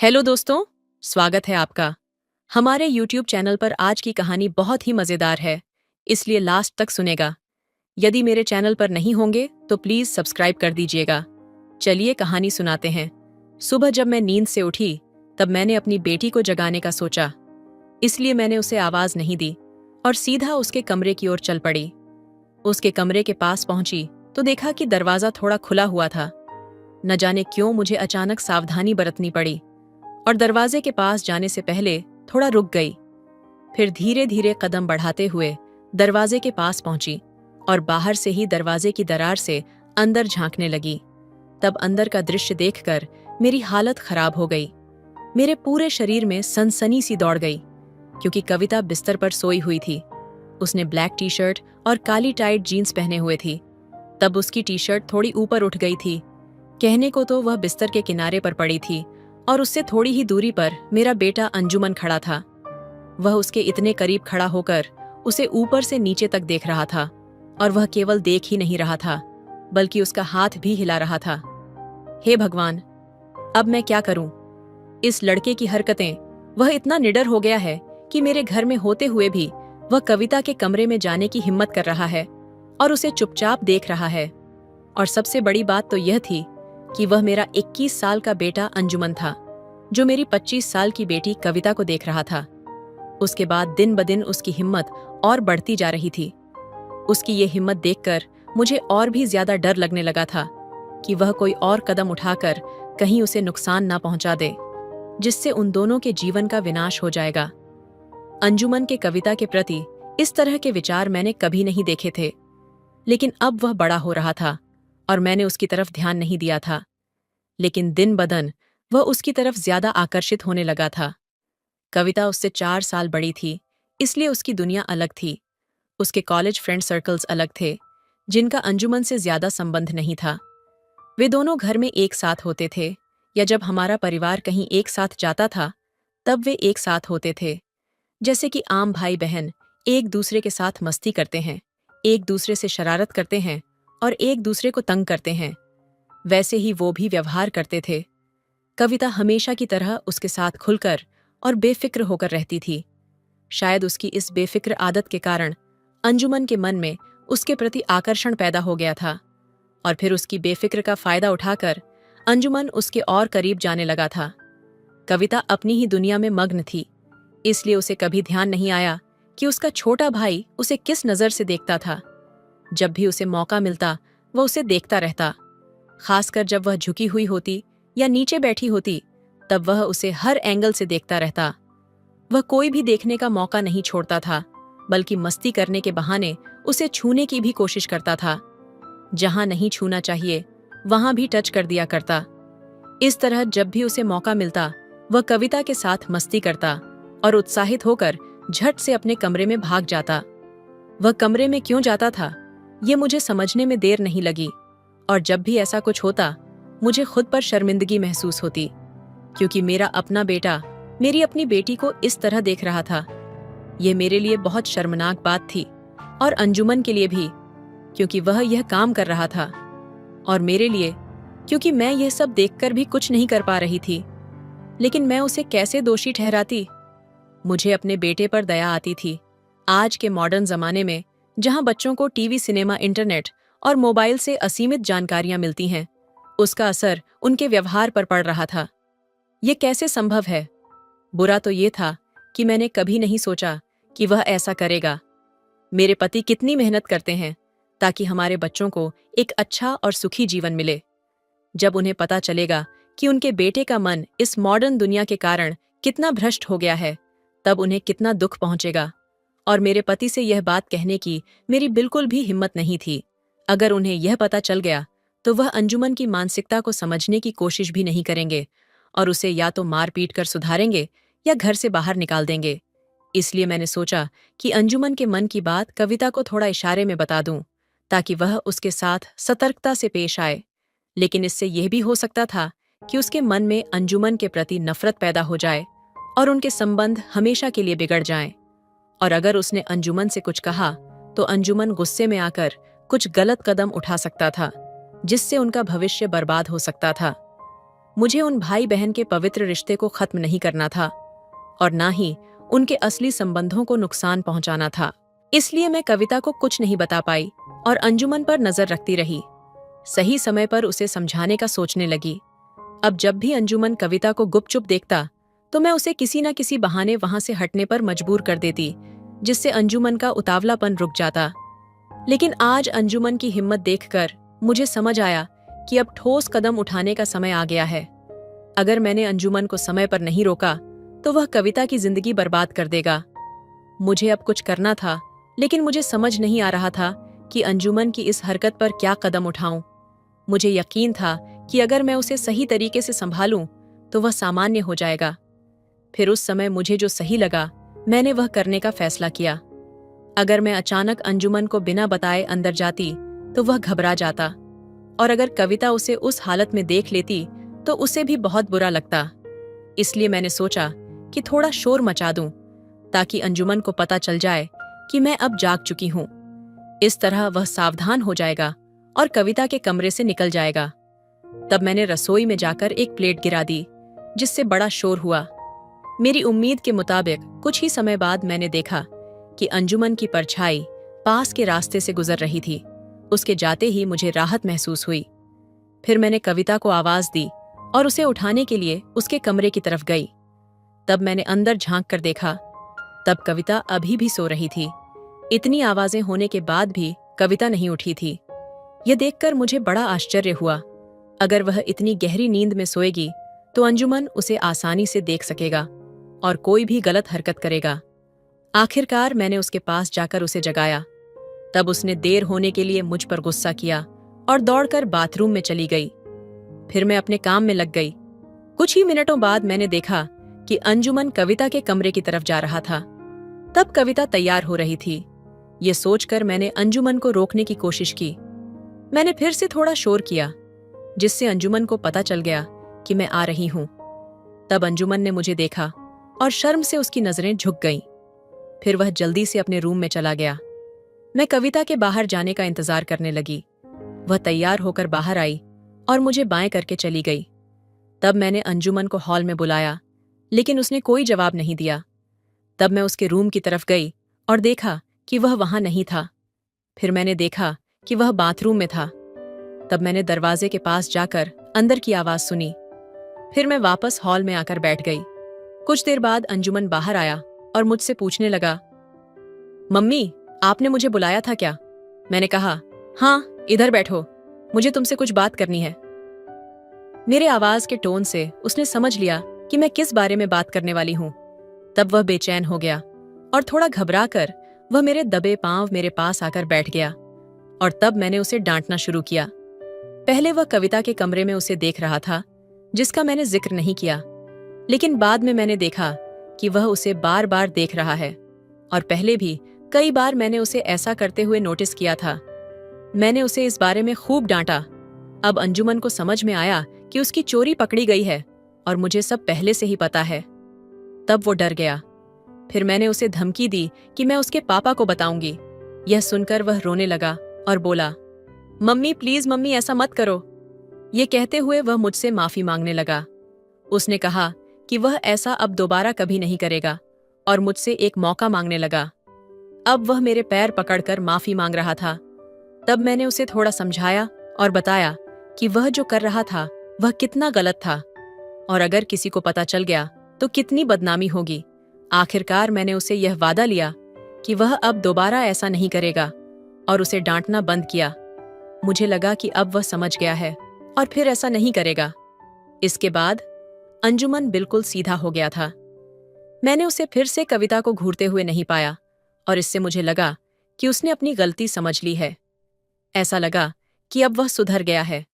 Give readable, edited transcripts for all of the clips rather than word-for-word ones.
Hello दोस्तों, स्वागत है आपका हमारे YouTube चैनल पर। आज की कहानी बहुत ही मज़ेदार है, इसलिए लास्ट तक सुनेगा। यदि मेरे चैनल पर नहीं होंगे तो प्लीज़ सब्सक्राइब कर दीजिएगा। चलिए कहानी सुनाते हैं। सुबह जब मैं नींद से उठी तब मैंने अपनी बेटी को जगाने का सोचा, इसलिए मैंने उसे आवाज़ नहीं दी और सीधा उसके कमरे की ओर चल पड़ी। उसके कमरे के पास पहुंची तो देखा कि दरवाज़ा थोड़ा खुला हुआ था। न जाने क्यों मुझे अचानक सावधानी बरतनी पड़ी और दरवाजे के पास जाने से पहले थोड़ा रुक गई। फिर धीरे धीरे कदम बढ़ाते हुए दरवाजे के पास पहुंची और बाहर से ही दरवाजे की दरार से अंदर झांकने लगी। तब अंदर का दृश्य देखकर मेरी हालत खराब हो गई। मेरे पूरे शरीर में सनसनी सी दौड़ गई, क्योंकि कविता बिस्तर पर सोई हुई थी। उसने ब्लैक टी शर्ट और काली टाइट जीन्स पहने हुए थी। तब उसकी टी शर्ट थोड़ी ऊपर उठ गई थी। कहने को तो वह बिस्तर के किनारे पर पड़ी थी और उससे थोड़ी ही दूरी पर मेरा बेटा अंजुमन खड़ा था। वह उसके इतने करीब खड़ा होकर उसे ऊपर से नीचे तक देख रहा था, और वह केवल देख ही नहीं रहा था बल्कि उसका हाथ भी हिला रहा था। हे भगवान, अब मैं क्या करूं? इस लड़के की हरकतें, वह इतना निडर हो गया है कि मेरे घर में होते हुए भी वह कविता के कमरे में जाने की हिम्मत कर रहा है और उसे चुपचाप देख रहा है। और सबसे बड़ी बात तो यह थी कि वह मेरा 21 साल का बेटा अंजुमन था, जो मेरी 25 साल की बेटी कविता को देख रहा था। उसके बाद दिन ब दिन उसकी हिम्मत और बढ़ती जा रही थी। उसकी ये हिम्मत देखकर मुझे और भी ज्यादा डर लगने लगा था कि वह कोई और कदम उठाकर कहीं उसे नुकसान ना पहुंचा दे, जिससे उन दोनों के जीवन का विनाश हो जाएगा। अंजुमन के कविता के प्रति इस तरह के विचार मैंने कभी नहीं देखे थे, लेकिन अब वह बड़ा हो रहा था और मैंने उसकी तरफ ध्यान नहीं दिया था। लेकिन दिन ब दिन वह उसकी तरफ ज्यादा आकर्षित होने लगा था। कविता उससे 4 साल बड़ी थी, इसलिए उसकी दुनिया अलग थी। उसके कॉलेज फ्रेंड सर्कल्स अलग थे, जिनका अंजुमन से ज्यादा संबंध नहीं था। वे दोनों घर में एक साथ होते थे, या जब हमारा परिवार कहीं एक साथ जाता था तब वे एक साथ होते थे। जैसे कि आम भाई बहन एक दूसरे के साथ मस्ती करते हैं, एक दूसरे से शरारत करते हैं और एक दूसरे को तंग करते हैं, वैसे ही वो भी व्यवहार करते थे। कविता हमेशा की तरह उसके साथ खुलकर और बेफिक्र होकर रहती थी। शायद उसकी इस बेफिक्र आदत के कारण अंजुमन के मन में उसके प्रति आकर्षण पैदा हो गया था, और फिर उसकी बेफिक्र का फायदा उठाकर अंजुमन उसके और करीब जाने लगा था। कविता अपनी ही दुनिया में मग्न थी, इसलिए उसे कभी ध्यान नहीं आया कि उसका छोटा भाई उसे किस नजर से देखता था। जब भी उसे मौका मिलता वह उसे देखता रहता, खासकर जब वह झुकी हुई होती या नीचे बैठी होती, तब वह उसे हर एंगल से देखता रहता। वह कोई भी देखने का मौका नहीं छोड़ता था, बल्कि मस्ती करने के बहाने उसे छूने की भी कोशिश करता था। जहां नहीं छूना चाहिए वहां भी टच कर दिया करता। इस तरह जब भी उसे मौका मिलता वह कविता के साथ मस्ती करता और उत्साहित होकर झट से अपने कमरे में भाग जाता। वह कमरे में क्यों जाता था ये मुझे समझने में देर नहीं लगी, और जब भी ऐसा कुछ होता मुझे खुद पर शर्मिंदगी महसूस होती, क्योंकि मेरा अपना बेटा मेरी अपनी बेटी को इस तरह देख रहा था। ये मेरे लिए बहुत शर्मनाक बात थी, और अंजुमन के लिए भी, क्योंकि वह यह काम कर रहा था, और मेरे लिए क्योंकि मैं यह सब देखकर भी कुछ नहीं कर पा रही थी। लेकिन मैं उसे कैसे दोषी ठहराती? मुझे अपने बेटे पर दया आती थी। आज के मॉडर्न जमाने में जहां बच्चों को टीवी, सिनेमा, इंटरनेट और मोबाइल से असीमित जानकारियां मिलती हैं, उसका असर उनके व्यवहार पर पड़ रहा था। ये कैसे संभव है? बुरा तो ये था कि मैंने कभी नहीं सोचा कि वह ऐसा करेगा। मेरे पति कितनी मेहनत करते हैं ताकि हमारे बच्चों को एक अच्छा और सुखी जीवन मिले। जब उन्हें पता चलेगा कि उनके बेटे का मन इस मॉडर्न दुनिया के कारण कितना भ्रष्ट हो गया है, तब उन्हें कितना दुख पहुंचेगा। और मेरे पति से यह बात कहने की मेरी बिल्कुल भी हिम्मत नहीं थी। अगर उन्हें यह पता चल गया तो वह अंजुमन की मानसिकता को समझने की कोशिश भी नहीं करेंगे, और उसे या तो मार पीट कर सुधारेंगे या घर से बाहर निकाल देंगे। इसलिए मैंने सोचा कि अंजुमन के मन की बात कविता को थोड़ा इशारे में बता दूं, ताकि वह उसके साथ सतर्कता से पेश आए। लेकिन इससे यह भी हो सकता था कि उसके मन में अंजुमन के प्रति नफरत पैदा हो जाए और उनके संबंध हमेशा के लिए बिगड़ जाएं। और अगर उसने अंजुमन से कुछ कहा तो अंजुमन गुस्से में आकर कुछ गलत कदम उठा सकता था, जिससे उनका भविष्य बर्बाद हो सकता था। मुझे उन भाई बहन के पवित्र रिश्ते को खत्म नहीं करना था और ना ही उनके असली संबंधों को नुकसान पहुंचाना था। इसलिए मैं कविता को कुछ नहीं बता पाई और अंजुमन पर नजर रखती रही। सही समय पर उसे समझाने का सोचने लगी। अब जब भी अंजुमन कविता को गुपचुप देखता तो मैं उसे किसी न किसी बहाने वहां से हटने पर मजबूर कर देती, जिससे अंजुमन का उतावलापन रुक जाता। लेकिन आज अंजुमन की हिम्मत देखकर मुझे समझ आया कि अब ठोस कदम उठाने का समय आ गया है। अगर मैंने अंजुमन को समय पर नहीं रोका तो वह कविता की जिंदगी बर्बाद कर देगा। मुझे अब कुछ करना था, लेकिन मुझे समझ नहीं आ रहा था कि अंजुमन की इस हरकत पर क्या कदम उठाऊं। मुझे यकीन था कि अगर मैं उसे सही तरीके से संभालूं तो वह सामान्य हो जाएगा। फिर उस समय मुझे जो सही लगा मैंने वह करने का फैसला किया। अगर मैं अचानक अंजुमन को बिना बताए अंदर जाती तो वह घबरा जाता, और अगर कविता उसे उस हालत में देख लेती तो उसे भी बहुत बुरा लगता। इसलिए मैंने सोचा कि थोड़ा शोर मचा दूं ताकि अंजुमन को पता चल जाए कि मैं अब जाग चुकी हूं। इस तरह वह सावधान हो जाएगा और कविता के कमरे से निकल जाएगा। तब मैंने रसोई में जाकर एक प्लेट गिरा दी, जिससे बड़ा शोर हुआ। मेरी उम्मीद के मुताबिक कुछ ही समय बाद मैंने देखा कि अंजुमन की परछाई पास के रास्ते से गुजर रही थी। उसके जाते ही मुझे राहत महसूस हुई। फिर मैंने कविता को आवाज दी और उसे उठाने के लिए उसके कमरे की तरफ गई। तब मैंने अंदर झांक कर देखा, तब कविता अभी भी सो रही थी। इतनी आवाजें होने के बाद भी कविता नहीं उठी थी। यह देखकर मुझे बड़ा आश्चर्य हुआ। अगर वह इतनी गहरी नींद में सोएगी तो अंजुमन उसे आसानी से देख सकेगा और कोई भी गलत हरकत करेगा। आखिरकार मैंने उसके पास जाकर उसे जगाया। तब उसने देर होने के लिए मुझ पर गुस्सा किया और दौड़कर बाथरूम में चली गई। फिर मैं अपने काम में लग गई। कुछ ही मिनटों बाद मैंने देखा कि अंजुमन कविता के कमरे की तरफ जा रहा था। तब कविता तैयार हो रही थी। ये सोचकर मैंने अंजुमन को रोकने की कोशिश की। मैंने फिर से थोड़ा शोर किया, जिससे अंजुमन को पता चल गया कि मैं आ रही हूं। तब अंजुमन ने मुझे देखा और शर्म से उसकी नजरें झुक गईं। फिर वह जल्दी से अपने रूम में चला गया। मैं कविता के बाहर जाने का इंतजार करने लगी। वह तैयार होकर बाहर आई और मुझे बाएं करके चली गई। तब मैंने अंजुमन को हॉल में बुलाया, लेकिन उसने कोई जवाब नहीं दिया। तब मैं उसके रूम की तरफ गई और देखा कि वह वहां नहीं था। फिर मैंने देखा कि वह बाथरूम में था। तब मैंने दरवाजे के पास जाकर अंदर की आवाज सुनी। फिर मैं वापस हॉल में आकर बैठ गई। कुछ देर बाद अंजुमन बाहर आया और मुझसे पूछने लगा, मम्मी, आपने मुझे बुलाया था क्या? मैंने कहा, हाँ, इधर बैठो, मुझे तुमसे कुछ बात करनी है। मेरे आवाज के टोन से उसने समझ लिया कि मैं किस बारे में बात करने वाली हूं। तब वह बेचैन हो गया और थोड़ा घबरा कर वह मेरे दबे पांव मेरे पास आकर बैठ गया। और तब मैंने उसे डांटना शुरू किया। पहले वह कविता के कमरे में उसे देख रहा था, जिसका मैंने जिक्र नहीं किया, लेकिन बाद में मैंने देखा कि वह उसे बार बार देख रहा है। और पहले भी कई बार मैंने उसे ऐसा करते हुए नोटिस किया था। मैंने उसे इस बारे में खूब डांटा। अब अंजुमन को समझ में आया कि उसकी चोरी पकड़ी गई है और मुझे सब पहले से ही पता है। तब वो डर गया। फिर मैंने उसे धमकी दी कि मैं उसके पापा को बताऊंगी। यह सुनकर वह रोने लगा और बोला, मम्मी प्लीज मम्मी, ऐसा मत करो। ये कहते हुए वह मुझसे माफी मांगने लगा। उसने कहा कि वह ऐसा अब दोबारा कभी नहीं करेगा और मुझसे एक मौका मांगने लगा। अब वह मेरे पैर पकड़कर माफी मांग रहा था। तब मैंने उसे थोड़ा समझाया और बताया कि वह जो कर रहा था वह कितना गलत था और अगर किसी को पता चल गया तो कितनी बदनामी होगी। आखिरकार मैंने उसे यह वादा लिया कि वह अब दोबारा ऐसा नहीं करेगा और उसे डांटना बंद किया। मुझे लगा कि अब वह समझ गया है और फिर ऐसा नहीं करेगा। इसके बाद अंजुमन बिल्कुल सीधा हो गया था। मैंने उसे फिर से कविता को घूरते हुए नहीं पाया और इससे मुझे लगा कि उसने अपनी गलती समझ ली है। ऐसा लगा कि अब वह सुधर गया है।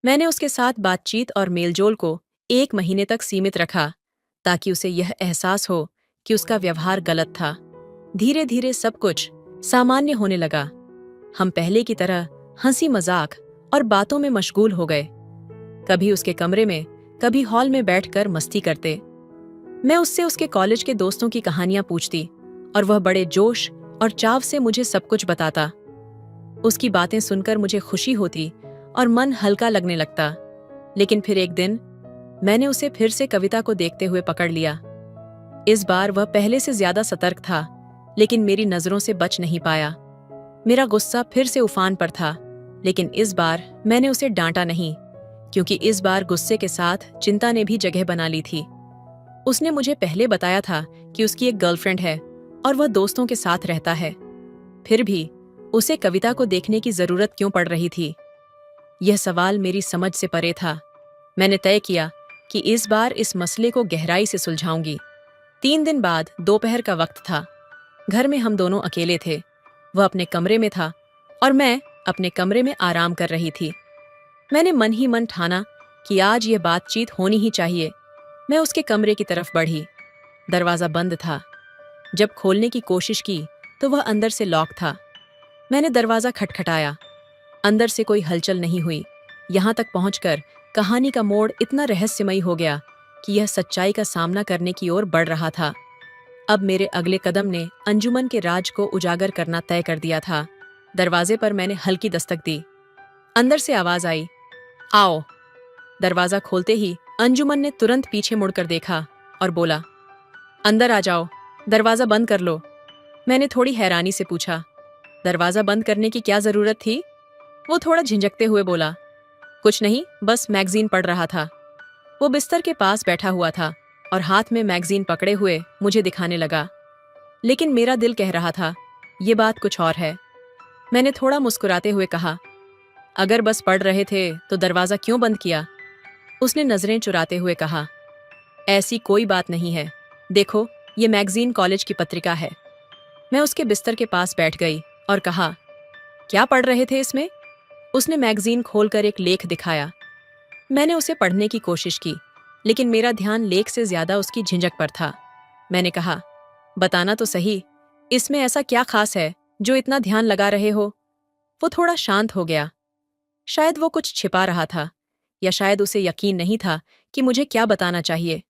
मैंने उसके साथ बातचीत और मेलजोल को 1 महीने तक सीमित रखा ताकि उसे यह एहसास हो कि उसका व्यवहार गलत था। धीरे धीरे सब कुछ सामान्य होने लगा। हम पहले की तरह हंसी मजाक और बातों में मशगूल हो गए। कभी उसके कमरे में, कभी हॉल में बैठकर मस्ती करते। मैं उससे उसके कॉलेज के दोस्तों की कहानियां पूछती और वह बड़े जोश और चाव से मुझे सब कुछ बताता। उसकी बातें सुनकर मुझे खुशी होती और मन हल्का लगने लगता। लेकिन फिर एक दिन मैंने उसे फिर से कविता को देखते हुए पकड़ लिया। इस बार वह पहले से ज्यादा सतर्क था, लेकिन मेरी नजरों से बच नहीं पाया। मेरा गुस्सा फिर से उफान पर था, लेकिन इस बार मैंने उसे डांटा नहीं, क्योंकि इस बार गुस्से के साथ चिंता ने भी जगह बना ली थी। उसने मुझे पहले बताया था कि उसकी एक गर्लफ्रेंड है और वह दोस्तों के साथ रहता है। फिर भी उसे कविता को देखने की जरूरत क्यों पड़ रही थी? यह सवाल मेरी समझ से परे था। मैंने तय किया कि इस बार इस मसले को गहराई से सुलझाऊंगी। 3 दिन बाद दोपहर का वक्त था। घर में हम दोनों अकेले थे। वह अपने कमरे में था और मैं अपने कमरे में आराम कर रही थी। मैंने मन ही मन ठाना कि आज यह बातचीत होनी ही चाहिए। मैं उसके कमरे की तरफ बढ़ी। दरवाजा बंद था। जब खोलने की कोशिश की तो वह अंदर से लॉक था। मैंने दरवाजा खटखटाया। अंदर से कोई हलचल नहीं हुई। यहां तक पहुंचकर कहानी का मोड़ इतना रहस्यमयी हो गया कि यह सच्चाई का सामना करने की ओर बढ़ रहा था। अब मेरे अगले कदम ने अंजुमन के राज को उजागर करना तय कर दिया था। दरवाजे पर मैंने हल्की दस्तक दी। अंदर से आवाज आई, आओ। दरवाजा खोलते ही अंजुमन ने तुरंत पीछे मुड़कर देखा और बोला, अंदर आ जाओ, दरवाजा बंद कर लो। मैंने थोड़ी हैरानी से पूछा, दरवाजा बंद करने की क्या जरूरत थी? वो थोड़ा झिंझकते हुए बोला, कुछ नहीं, बस मैगजीन पढ़ रहा था। वो बिस्तर के पास बैठा हुआ था और हाथ में मैगजीन पकड़े हुए मुझे दिखाने लगा। लेकिन मेरा दिल कह रहा था, ये बात कुछ और है। मैंने थोड़ा मुस्कुराते हुए कहा, अगर बस पढ़ रहे थे तो दरवाजा क्यों बंद किया? उसने नजरें चुराते हुए कहा, ऐसी कोई बात नहीं है। देखो, ये मैगजीन कॉलेज की पत्रिका है। मैं उसके बिस्तर के पास बैठ गई और कहा, क्या पढ़ रहे थे इसमें? उसने मैगजीन खोलकर एक लेख दिखाया। मैंने उसे पढ़ने की कोशिश की, लेकिन मेरा ध्यान लेख से ज्यादा उसकी झिंझक पर था। मैंने कहा, बताना तो सही, इसमें ऐसा क्या खास है जो इतना ध्यान लगा रहे हो? वो थोड़ा शांत हो गया। शायद वो कुछ छिपा रहा था, या शायद उसे यकीन नहीं था कि मुझे क्या बताना चाहिए।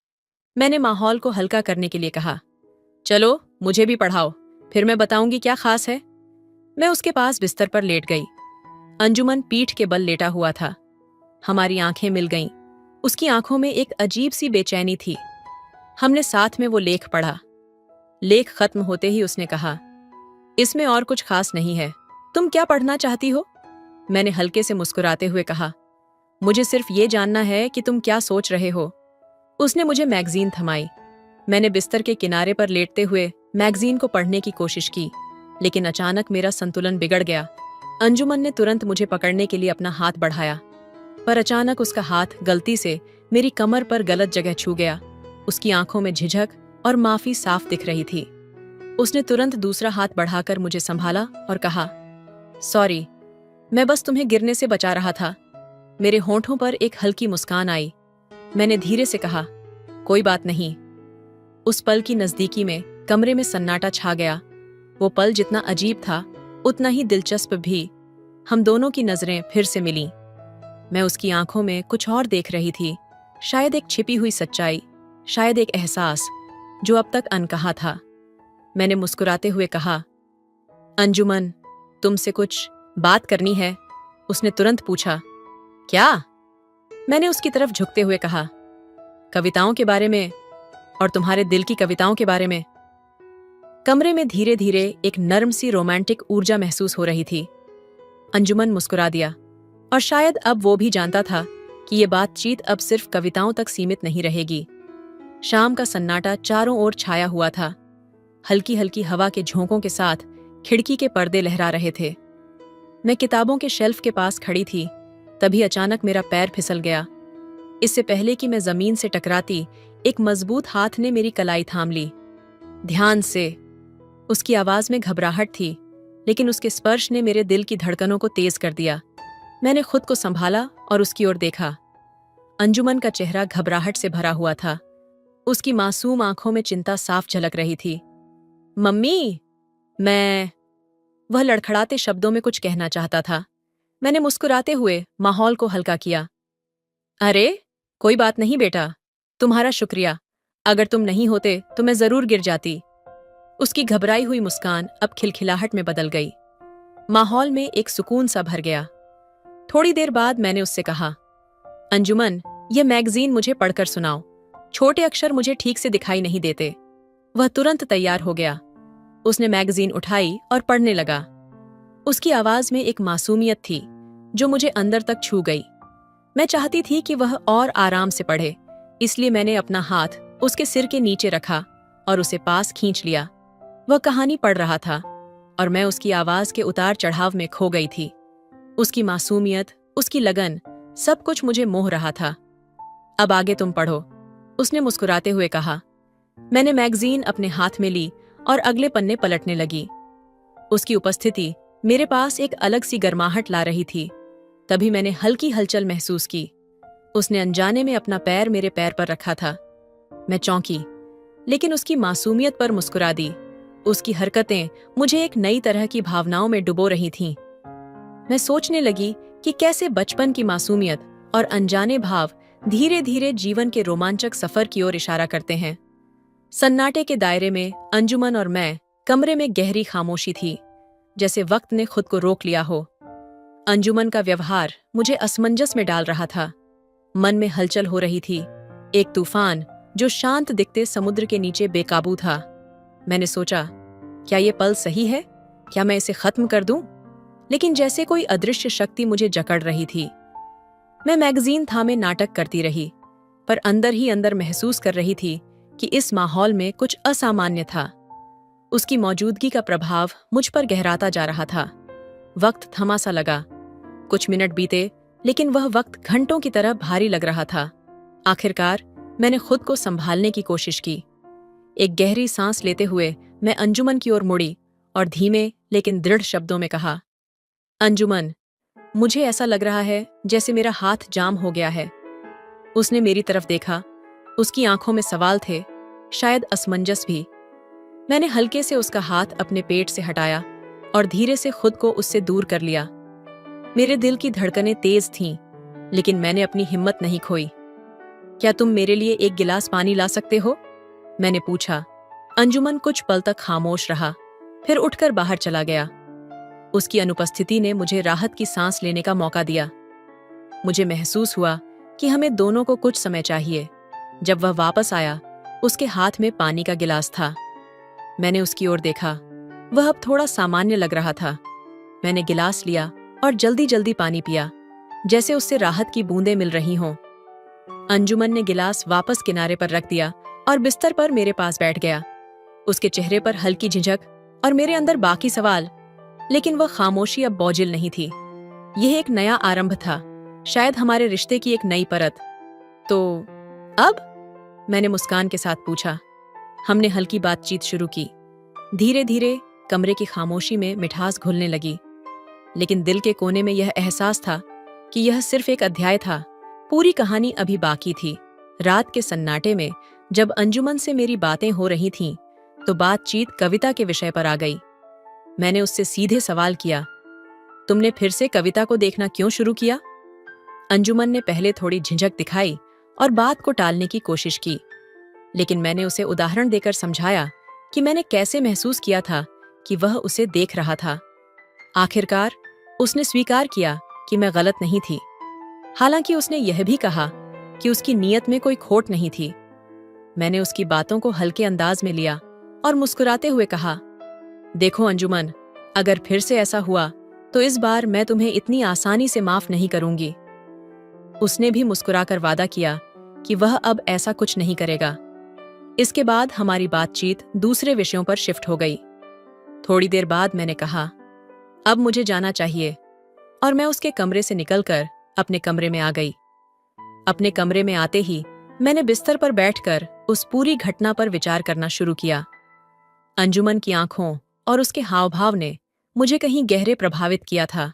मैंने माहौल को हल्का करने के लिए कहा, चलो मुझे भी पढ़ाओ, फिर मैं बताऊंगी क्या खास है। मैं उसके पास बिस्तर पर लेट गई। अंजुमन पीठ के बल लेटा हुआ था। हमारी आंखें मिल गईं। उसकी आंखों में एक अजीब सी बेचैनी थी। हमने साथ में वो लेख पढ़ा। लेख खत्म होते ही उसने कहा, इसमें और कुछ खास नहीं है। तुम क्या पढ़ना चाहती हो? मैंने हल्के से मुस्कुराते हुए कहा, मुझे सिर्फ ये जानना है कि तुम क्या सोच रहे हो। उसने मुझे मैगजीन थमाई। मैंने बिस्तर के किनारे पर लेटते हुए मैगजीन को पढ़ने की कोशिश की, लेकिन अचानक मेरा संतुलन बिगड़ गया। अंजुमन ने तुरंत मुझे पकड़ने के लिए अपना हाथ बढ़ाया, पर अचानक उसका हाथ गलती से मेरी कमर पर गलत जगह छू गया। उसकी आंखों में झिझक और माफी साफ दिख रही थी। उसने तुरंत दूसरा हाथ बढ़ाकर मुझे संभाला और कहा, सॉरी, मैं बस तुम्हें गिरने से बचा रहा था। मेरे होंठों पर एक हल्की मुस्कान आई। मैंने धीरे से कहा, कोई बात नहीं। उस पल की नजदीकी में कमरे में सन्नाटा छा गया। वो पल जितना अजीब था, उतना ही दिलचस्प भी। हम दोनों की नजरें फिर से मिलीं। मैं उसकी आंखों में कुछ और देख रही थी, शायद एक छिपी हुई सच्चाई, शायद एक एहसास जो अब तक अनकहा था। मैंने मुस्कुराते हुए कहा, अंजुमन, तुमसे कुछ बात करनी है। उसने तुरंत पूछा, क्या? मैंने उसकी तरफ झुकते हुए कहा, कविताओं के बारे में, और तुम्हारे दिल की कविताओं के बारे में। कमरे में धीरे धीरे एक नर्म सी रोमांटिक ऊर्जा महसूस हो रही थी। अंजुमन मुस्कुरा दिया, और शायद अब वो भी जानता था कि ये बातचीत अब सिर्फ कविताओं तक सीमित नहीं रहेगी। शाम का सन्नाटा चारों ओर छाया हुआ था। हल्की हल्की हवा के झोंकों के साथ खिड़की के पर्दे लहरा रहे थे। मैं किताबों के शेल्फ के पास खड़ी थी, तभी अचानक मेरा पैर फिसल गया। इससे पहले कि मैं जमीन से टकराती, एक मजबूत हाथ ने मेरी कलाई थाम ली। ध्यान से। उसकी आवाज में घबराहट थी, लेकिन उसके स्पर्श ने मेरे दिल की धड़कनों को तेज कर दिया। मैंने खुद को संभाला और उसकी ओर देखा। अंजुमन का चेहरा घबराहट से भरा हुआ था। उसकी मासूम आंखों में चिंता साफ झलक रही थी। मम्मी, वह लड़खड़ाते शब्दों में कुछ कहना चाहता था। मैंने मुस्कुराते हुए माहौल को हल्का किया। अरे, कोई बात नहीं बेटा, तुम्हारा शुक्रिया। अगर तुम नहीं होते तो मैं जरूर गिर जाती। उसकी घबराई हुई मुस्कान अब खिलखिलाहट में बदल गई। माहौल में एक सुकून सा भर गया। थोड़ी देर बाद मैंने उससे कहा, अंजुमन, यह मैगजीन मुझे पढ़कर सुनाओ। छोटे अक्षर मुझे ठीक से दिखाई नहीं देते। वह तुरंत तैयार हो गया। उसने मैगजीन उठाई और पढ़ने लगा। उसकी आवाज में एक मासूमियत थी जो मुझे अंदर तक छू गई। मैं चाहती थी कि वह और आराम से पढ़े, इसलिए मैंने अपना हाथ उसके सिर के नीचे रखा और उसे पास खींच लिया। वह कहानी पढ़ रहा था और मैं उसकी आवाज के उतार चढ़ाव में खो गई थी। उसकी मासूमियत, उसकी लगन, सब कुछ मुझे मोह रहा था। अब आगे तुम पढ़ो, उसने मुस्कुराते हुए कहा। मैंने मैगजीन अपने हाथ में ली और अगले पन्ने पलटने लगी। उसकी उपस्थिति मेरे पास एक अलग सी गर्माहट ला रही थी। तभी मैंने हल्की हलचल महसूस की। उसने अनजाने में अपना पैर मेरे पैर पर रखा था। मैं चौंकी, लेकिन उसकी मासूमियत पर मुस्कुरा दी। उसकी हरकतें मुझे एक नई तरह की भावनाओं में डुबो रही थीं। मैं सोचने लगी कि कैसे बचपन की मासूमियत और अनजाने भाव धीरे धीरे जीवन के रोमांचक सफर की ओर इशारा करते हैं। सन्नाटे के दायरे में अंजुमन और मैं, कमरे में गहरी खामोशी थी, जैसे वक्त ने खुद को रोक लिया हो। अंजुमन का व्यवहार मुझे असमंजस में डाल रहा था। मन में हलचल हो रही थी, एक तूफान जो शांत दिखते समुद्र के नीचे बेकाबू था। मैंने सोचा, क्या ये पल सही है? क्या मैं इसे खत्म कर दूं? लेकिन जैसे कोई अदृश्य शक्ति मुझे जकड़ रही थी। मैं मैगजीन थामे नाटक करती रही, पर अंदर ही अंदर महसूस कर रही थी कि इस माहौल में कुछ असामान्य था। उसकी मौजूदगी का प्रभाव मुझ पर गहराता जा रहा था। वक्त थमा सा लगा। कुछ मिनट बीते, लेकिन वह वक्त घंटों की तरह भारी लग रहा था। आखिरकार मैंने खुद को संभालने की कोशिश की। एक गहरी सांस लेते हुए मैं अंजुमन की ओर मुड़ी और धीमे लेकिन दृढ़ शब्दों में कहा, अंजुमन, मुझे ऐसा लग रहा है जैसे मेरा हाथ जाम हो गया है। उसने मेरी तरफ देखा। उसकी आंखों में सवाल थे, शायद असमंजस भी। मैंने हल्के से उसका हाथ अपने पेट से हटाया और धीरे से खुद को उससे दूर कर लिया। मेरे दिल की धड़कनें तेज थीं, लेकिन मैंने अपनी हिम्मत नहीं खोई। क्या तुम मेरे लिए एक गिलास पानी ला सकते हो? मैंने पूछा। अंजुमन कुछ पल तक खामोश रहा, फिर उठकर बाहर चला गया। उसकी अनुपस्थिति ने मुझे राहत की सांस लेने का मौका दिया। मुझे महसूस हुआ कि हमें दोनों को कुछ समय चाहिए। जब वह वापस आया, उसके हाथ में पानी का गिलास था। मैंने उसकी ओर देखा। वह अब थोड़ा सामान्य लग रहा था। मैंने गिलास लिया और जल्दी जल्दी पानी पिया, जैसे उससे राहत की बूंदें मिल रही हों। अंजुमन ने गिलास वापस किनारे पर रख दिया और बिस्तर पर मेरे पास बैठ गया। उसके चेहरे पर हल्की झिझक और मेरे अंदर बाकी सवाल, लेकिन वह खामोशी अब बोझिल नहीं थी। यह एक नया आरंभ था, शायद हमारे रिश्ते की एक नई परत। तो अब? मैंने मुस्कान के साथ पूछा। हमने हल्की बातचीत शुरू की। धीरे धीरे कमरे की खामोशी में मिठास घुलने लगी, लेकिन दिल के कोने में यह एहसास था कि यह सिर्फ एक अध्याय था। पूरी कहानी अभी बाकी थी। रात के सन्नाटे में जब अंजुमन से मेरी बातें हो रही थीं, तो बातचीत कविता के विषय पर आ गई। मैंने उससे सीधे सवाल किया, तुमने फिर से कविता को देखना क्यों शुरू किया? अंजुमन ने पहले थोड़ी झिझक दिखाई और बात को टालने की कोशिश की, लेकिन मैंने उसे उदाहरण देकर समझाया कि मैंने कैसे महसूस किया था कि वह उसे देख रहा था। आखिरकार उसने स्वीकार किया कि मैं गलत नहीं थी। हालांकि उसने यह भी कहा कि उसकी नीयत में कोई खोट नहीं थी। मैंने उसकी बातों को हल्के अंदाज में लिया और मुस्कुराते हुए कहा, देखो अंजुमन, अगर फिर से ऐसा हुआ तो इस बार मैं तुम्हें इतनी आसानी से माफ नहीं करूंगी। उसने भी मुस्कुराकर वादा किया कि वह अब ऐसा कुछ नहीं करेगा। इसके बाद हमारी बातचीत दूसरे विषयों पर शिफ्ट हो गई। थोड़ी देर बाद मैंने कहा, अब मुझे जाना चाहिए, और मैं उसके कमरे से निकलकर अपने कमरे में आ गई। अपने कमरे में आते ही मैंने बिस्तर पर बैठकर उस पूरी घटना पर विचार करना शुरू किया। अंजुमन की आंखों और उसके हाव-भाव ने मुझे कहीं गहरे प्रभावित किया था।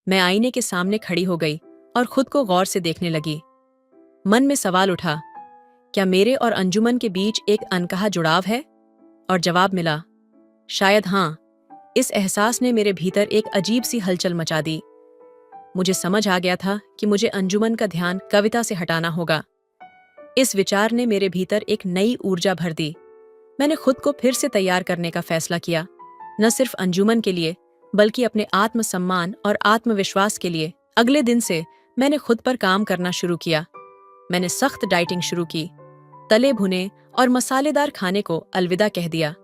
मैं आईने के सामने खड़ी हो गई और खुद को गौर से देखने लगी। मन में सवाल उठा, क्या मेरे और अंजुमन के बीच एक अनकहा जुड़ाव है? और जवाब मिला, शायद हाँ। इस एहसास ने मेरे भीतर एक अजीब सी हलचल मचा दी। मुझे समझ आ गया था कि मुझे अंजुमन का ध्यान कविता से हटाना होगा। इस विचार ने मेरे भीतर एक नई ऊर्जा भर दी। मैंने खुद को फिर से तैयार करने का फैसला किया, न सिर्फ अंजुमन के लिए, बल्कि अपने आत्मसम्मान और आत्मविश्वास के लिए। अगले दिन से मैंने खुद पर काम करना शुरू किया। मैंने सख्त डाइटिंग शुरू की, तले भुने और मसालेदार खाने को अलविदा कह दिया।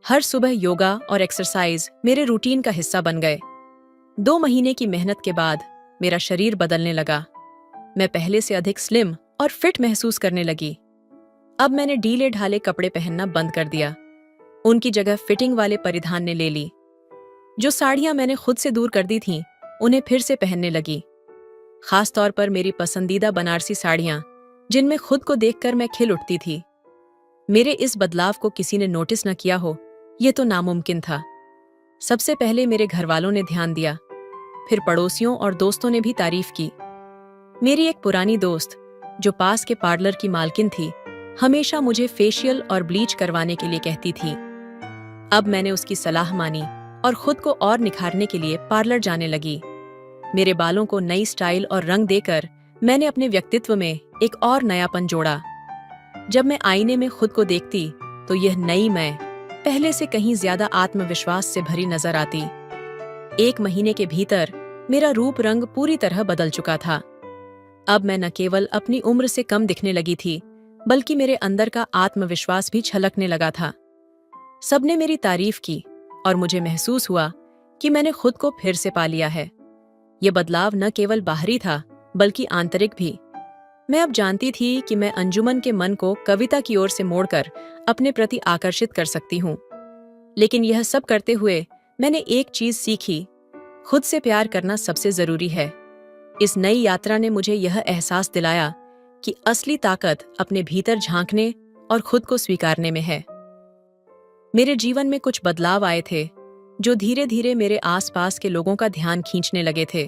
हर सुबह योगा और एक्सरसाइज मेरे रूटीन का हिस्सा बन गए। 2 महीने की मेहनत के बाद मेरा शरीर बदलने लगा। मैं पहले से अधिक स्लिम और फिट महसूस करने लगी। अब मैंने ढीले ढाले कपड़े पहनना बंद कर दिया। उनकी जगह फिटिंग वाले परिधान ने ले ली। जो साड़ियां मैंने खुद से दूर कर दी थीं, उन्हें फिर से पहनने लगी। खास तौर पर मेरी पसंदीदा बनारसी साड़ियां, जिनमें खुद को देखकर मैं खिल उठती थी। मेरे इस बदलाव को किसी ने नोटिस न किया हो, यह तो नामुमकिन था। सबसे पहले मेरे घरवालों ने ध्यान दिया, फिर पड़ोसियों और दोस्तों ने भी तारीफ की। मेरी एक पुरानी दोस्त, जो पास के पार्लर की मालकिन थी, हमेशा मुझे फेशियल और ब्लीच करवाने के लिए कहती थी। अब मैंने उसकी सलाह मानी और खुद को और निखारने के लिए पार्लर जाने लगी। मेरे बालों को नई स्टाइल और रंग देकर मैंने अपने व्यक्तित्व में एक और नयापन जोड़ा। जब मैं आईने में खुद को देखती तो यह नई मैं पहले से कहीं ज्यादा आत्मविश्वास से भरी नजर आती। 1 महीने के भीतर मेरा रूप रंग पूरी तरह बदल चुका था। अब मैं न केवल अपनी उम्र से कम दिखने लगी थी, बल्कि मेरे अंदर का आत्मविश्वास भी छलकने लगा था। सबने मेरी तारीफ की और मुझे महसूस हुआ कि मैंने खुद को फिर से पा लिया है। यह बदलाव न केवल बाहरी था, बल्कि आंतरिक भी। मैं अब जानती थी कि मैं अंजुमन के मन को कविता की ओर से मोड़कर अपने प्रति आकर्षित कर सकती हूँ। लेकिन यह सब करते हुए मैंने एक चीज सीखी, खुद से प्यार करना सबसे जरूरी है। इस नई यात्रा ने मुझे यह एहसास दिलाया कि असली ताकत अपने भीतर झांकने और खुद को स्वीकारने में है। मेरे जीवन में कुछ बदलाव आए थे, जो धीरे धीरे मेरे आसपास के लोगों का ध्यान खींचने लगे थे।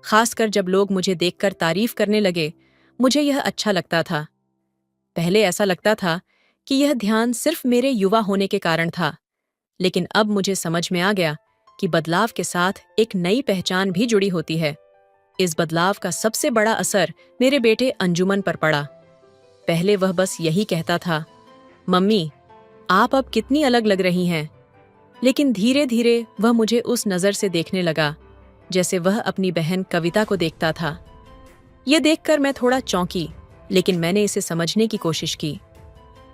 खासकर जब लोग मुझे देखकर तारीफ करने लगे, मुझे यह अच्छा लगता था। पहले ऐसा लगता था कि यह ध्यान सिर्फ मेरे युवा होने के कारण था, लेकिन अब मुझे समझ में आ गया कि बदलाव के साथ एक नई पहचान भी जुड़ी होती है। इस बदलाव का सबसे बड़ा असर मेरे बेटे अंजुमन पर पड़ा। पहले वह बस यही कहता था, मम्मी, आप अब कितनी अलग लग रही हैं। लेकिन धीरे धीरे वह मुझे उस नजर से देखने लगा जैसे वह अपनी बहन कविता को देखता था। यह देखकर मैं थोड़ा चौंकी, लेकिन मैंने इसे समझने की कोशिश की।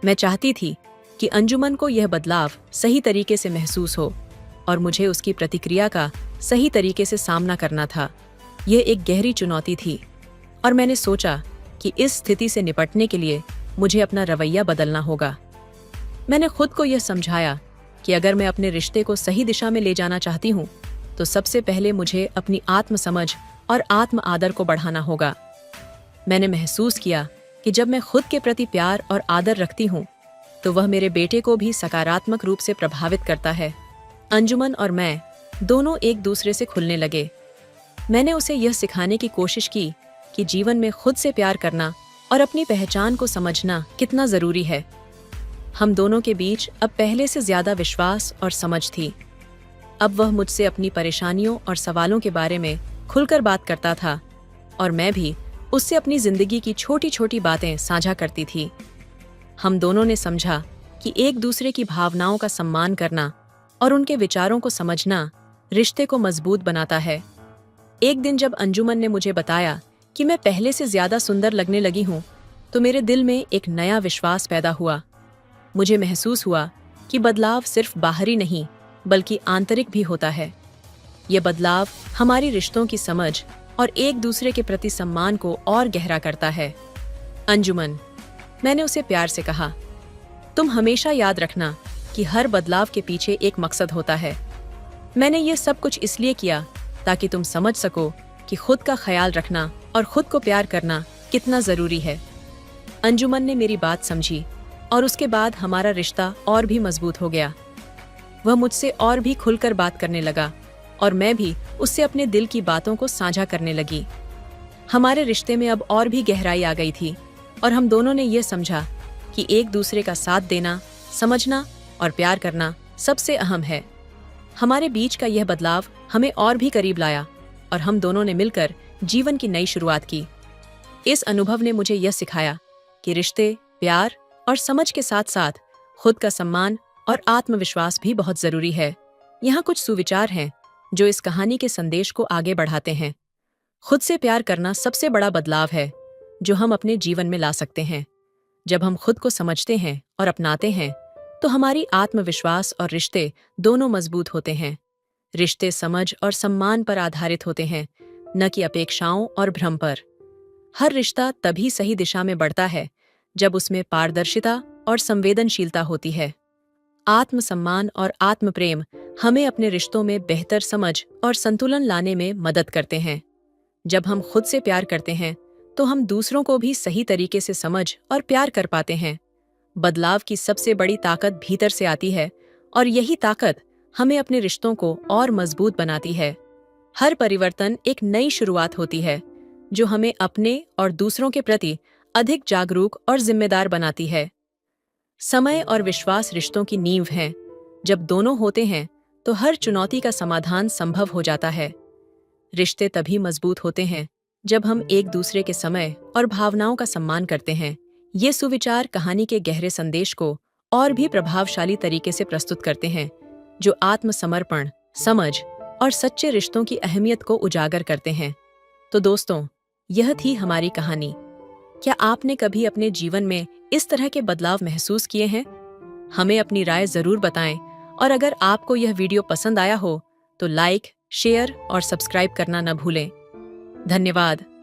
मैं चाहती थी कि अंजुमन को यह बदलाव सही तरीके से महसूस हो और मुझे उसकी प्रतिक्रिया का सही तरीके से सामना करना था। यह एक गहरी चुनौती थी और मैंने सोचा कि इस स्थिति से निपटने के लिए मुझे अपना रवैया बदलना होगा। मैंने खुद को यह समझाया कि अगर मैं अपने रिश्ते को सही दिशा में ले जाना चाहती हूँ, तो सबसे पहले मुझे अपनी आत्मसमझ और आत्म आदर को बढ़ाना होगा। मैंने महसूस किया कि जब मैं खुद के प्रति प्यार और आदर रखती हूँ, तो वह मेरे बेटे को भी सकारात्मक रूप से प्रभावित करता है। अंजुमन और मैं दोनों एक दूसरे से खुलने लगे। मैंने उसे यह सिखाने की कोशिश की कि जीवन में खुद से प्यार करना और अपनी पहचान को समझना कितना जरूरी है। हम दोनों के बीच अब पहले से ज्यादा विश्वास और समझ थी। अब वह मुझसे अपनी परेशानियों और सवालों के बारे में खुलकर बात करता था और मैं भी उससे अपनी जिंदगी की छोटी छोटी बातें साझा करती थी। हम दोनों ने समझा कि एक दूसरे की भावनाओं का सम्मान करना और उनके विचारों को समझना रिश्ते को मजबूत बनाता है। एक दिन जब अंजुमन ने मुझे बताया कि मैं पहले से ज्यादा सुंदर लगने लगी हूँ, तो मेरे दिल में एक नया विश्वास पैदा हुआ। मुझे महसूस हुआ कि बदलाव सिर्फ बाहरी नहीं, बल्कि आंतरिक भी होता है। ये बदलाव हमारी रिश्तों की समझ और एक दूसरे के प्रति सम्मान को और गहरा करता है। अंजुमन, मैंने उसे प्यार से कहा, तुम हमेशा याद रखना कि हर बदलाव के पीछे एक मकसद होता है। मैंने ये सब कुछ इसलिए किया ताकि तुम समझ सको कि खुद का ख्याल रखना और खुद को प्यार करना कितना जरूरी है। अंजुमन ने मेरी बात समझी और उसके बाद हमारा रिश्ता और भी मजबूत हो गया। वह मुझसे और भी खुलकर बात करने लगा और मैं भी उससे अपने दिल की बातों को साझा करने लगी। हमारे रिश्ते में अब और भी गहराई आ गई थी और हम दोनों ने यह समझा कि एक दूसरे का साथ देना, समझना और प्यार करना सबसे अहम है। हमारे बीच का यह बदलाव हमें और भी करीब लाया और हम दोनों ने मिलकर जीवन की नई शुरुआत की। इस अनुभव ने मुझे यह सिखाया कि रिश्ते, प्यार और समझ के साथ साथ खुद का सम्मान और आत्मविश्वास भी बहुत जरूरी है। यहाँ कुछ सुविचार हैं जो इस कहानी के संदेश को आगे बढ़ाते हैं। खुद से प्यार करना सबसे बड़ा बदलाव है। जो हम अपने जीवन में ला सकते हैं। जब हम खुद को समझते हैं और अपनाते हैं, तो हमारी आत्मविश्वास और रिश्ते दोनों मजबूत होते हैं। रिश्ते समझ और सम्मान पर आधारित होते हैं, न कि अपेक्षाओं और भ्रम पर। हर रिश्ता तभी सही दिशा में बढ़ता है जब उसमें पारदर्शिता और संवेदनशीलता होती है। आत्मसम्मान और आत्मप्रेम हमें अपने रिश्तों में बेहतर समझ और संतुलन लाने में मदद करते हैं। जब हम खुद से प्यार करते हैं, तो हम दूसरों को भी सही तरीके से समझ और प्यार कर पाते हैं। बदलाव की सबसे बड़ी ताकत भीतर से आती है, और यही ताकत हमें अपने रिश्तों को और मजबूत बनाती है। हर परिवर्तन एक नई शुरुआत होती है, जो हमें अपने और दूसरों के प्रति अधिक जागरूक और जिम्मेदार बनाती है। समय और विश्वास रिश्तों की नींव हैं। जब दोनों होते हैं, तो हर चुनौती का समाधान संभव हो जाता है। रिश्ते तभी मजबूत होते हैं जब हम एक दूसरे के समय और भावनाओं का सम्मान करते हैं। ये सुविचार कहानी के गहरे संदेश को और भी प्रभावशाली तरीके से प्रस्तुत करते हैं, जो आत्मसमर्पण, समझ और सच्चे रिश्तों की अहमियत को उजागर करते हैं। तो दोस्तों, यह थी हमारी कहानी। क्या आपने कभी अपने जीवन में इस तरह के बदलाव महसूस किए हैं? हमें अपनी राय जरूर बताएं, और अगर आपको यह वीडियो पसंद आया हो तो लाइक, शेयर और सब्सक्राइब करना न भूलें। धन्यवाद।